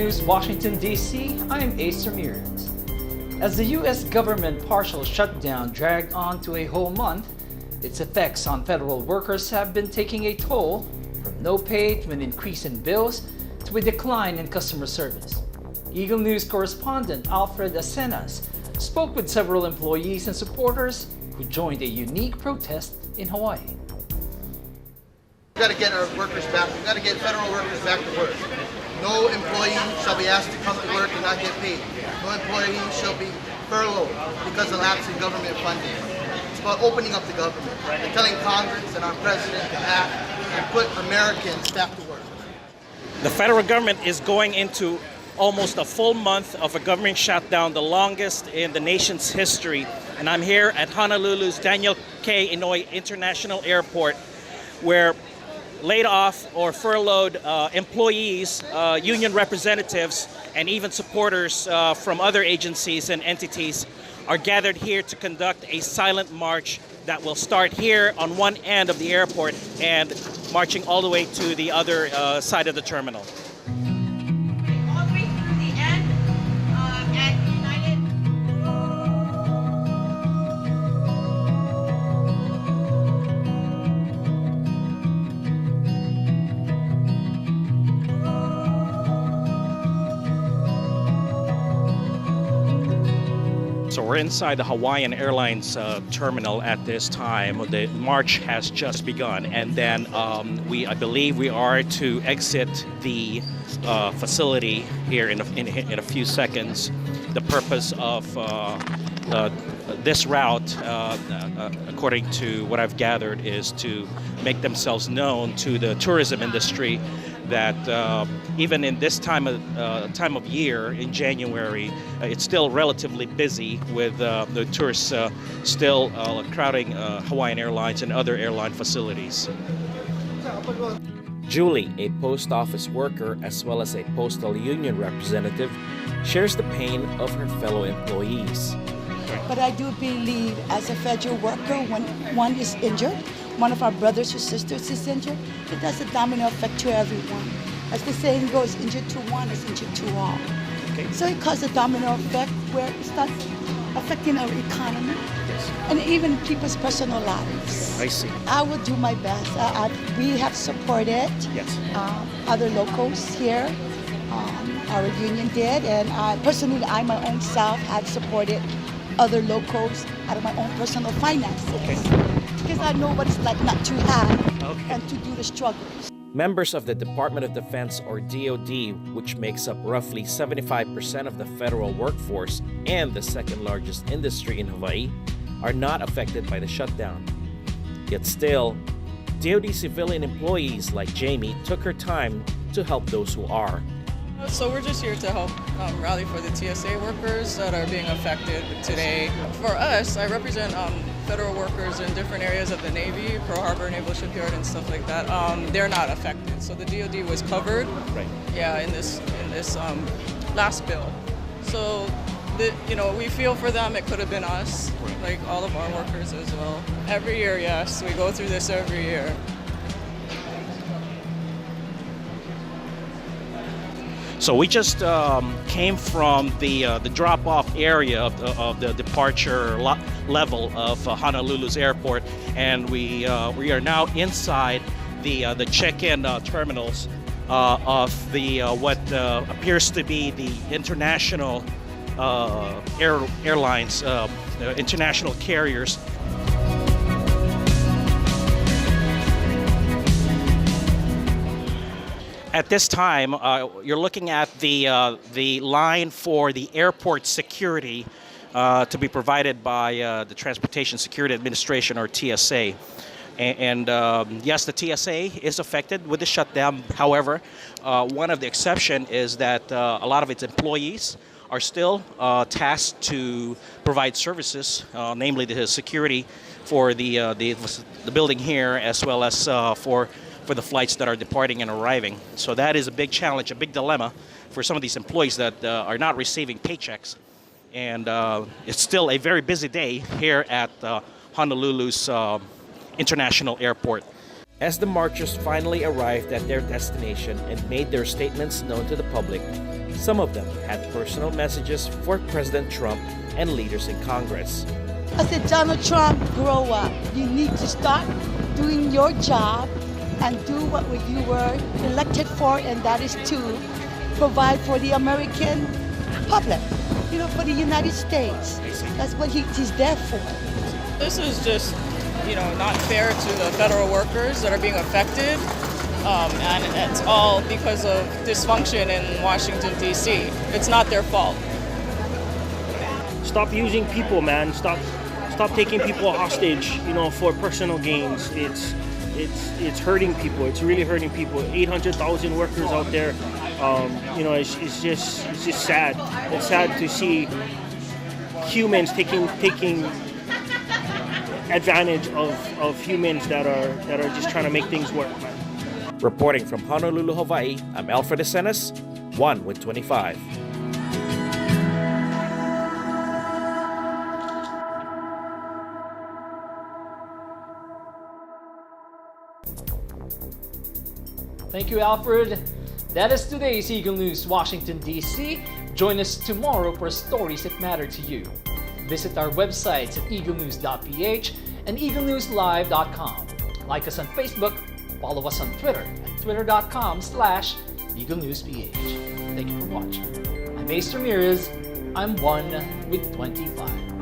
News, Washington, D.C., I'm Ace Ramirez. As the U.S. government partial shutdown dragged on to a whole month, its effects on federal workers have been taking a toll, from no pay to an increase in bills to a decline in customer service. Eagle News correspondent Alfred Acenas spoke with several employees and supporters who joined a unique protest in Hawaii. We've got to get our workers back. We've got to get federal workers back to work. No employee shall be asked to come to work and not get paid. No employee shall be furloughed because of lapse in government funding. It's about opening up the government and telling Congress and our president to act and put Americans back to work. The federal government is going into almost a full month of a government shutdown, the longest in the nation's history. And I'm here at Honolulu's Daniel K. Inouye International Airport, where laid off or furloughed employees, union representatives, and even supporters from other agencies and entities are gathered here to conduct a silent march that will start here on one end of the airport and marching all the way to the other side of the terminal. All the way through the end at United. So we're inside the Hawaiian Airlines terminal at this time. The march has just begun, and then I believe we are to exit the facility here in a few seconds. The purpose of this route, according to what I've gathered, is to make themselves known to the tourism industry that even in this time of year in January, it's still relatively busy with the tourists still crowding Hawaiian Airlines and other airline facilities. Julie, a post office worker as well as a postal union representative, shares the pain of her fellow employees. But I do believe as a federal worker, when one is injured, one of our brothers or sisters is injured, it does a domino effect to everyone. As the saying goes, injured to one is injured to all. Okay. So it causes a domino effect where it starts affecting our economy and even people's personal lives. I see. I will do my best. We have supported other locals here. Our union did, and I my own self had supported other locals out of my own personal finances. Okay. Because I know what it's like not to have and to do the struggles. Members of the Department of Defense, or DoD, which makes up roughly 75% of the federal workforce and the second largest industry in Hawaii, are not affected by the shutdown. Yet still, DoD civilian employees like Jamie took her time to help those who are. So we're just here to help rally for the TSA workers that are being affected today. For us, I represent federal workers in different areas of the Navy, Pearl Harbor, Naval Shipyard, and stuff like that. They're not affected. So the DoD was covered, in this last bill. So we feel for them. It could have been us, like all of our workers as well. Every year, yes, we go through this every year. So we just came from the drop-off area of the departure level of Honolulu's airport, and we are now inside the check-in terminals of the what appears to be the international airlines, international carriers. At this time, you're looking at the line for the airport security to be provided by the Transportation Security Administration, or TSA. And yes, the TSA is affected with the shutdown. However, one of the exceptions is that a lot of its employees are still tasked to provide services, namely the security for the building here, as well as for the flights that are departing and arriving. So that is a big challenge, a big dilemma for some of these employees that are not receiving paychecks. And it's still a very busy day here at Honolulu's International Airport. As the marchers finally arrived at their destination and made their statements known to the public, Some of them had personal messages for President Trump and leaders in Congress. I said, Donald Trump, grow up. You need to start doing your job and do what you were elected for, and that is to provide for the American public, for the United States. That's what he's there for. This is just, not fair to the federal workers that are being affected. And it's all because of dysfunction in Washington, D.C. It's not their fault. Stop using people, man. Stop taking people hostage, for personal gains. It's hurting people. It's really hurting people. 800,000 workers out there. It's just sad. It's sad to see humans taking advantage of humans that are just trying to make things work, man. Reporting from Honolulu, Hawaii, I'm Alfred Asenas, 1 with 25. Thank you, Alfred. That is today's Eagle News, Washington, D.C. Join us tomorrow for stories that matter to you. Visit our websites at Eaglenews.PH and EagleNewsLive.com. Like us on Facebook, follow us on Twitter at Twitter.com/EagleNews.PH. Thank you for watching. I'm Ace Ramirez. I'm 1 with 25.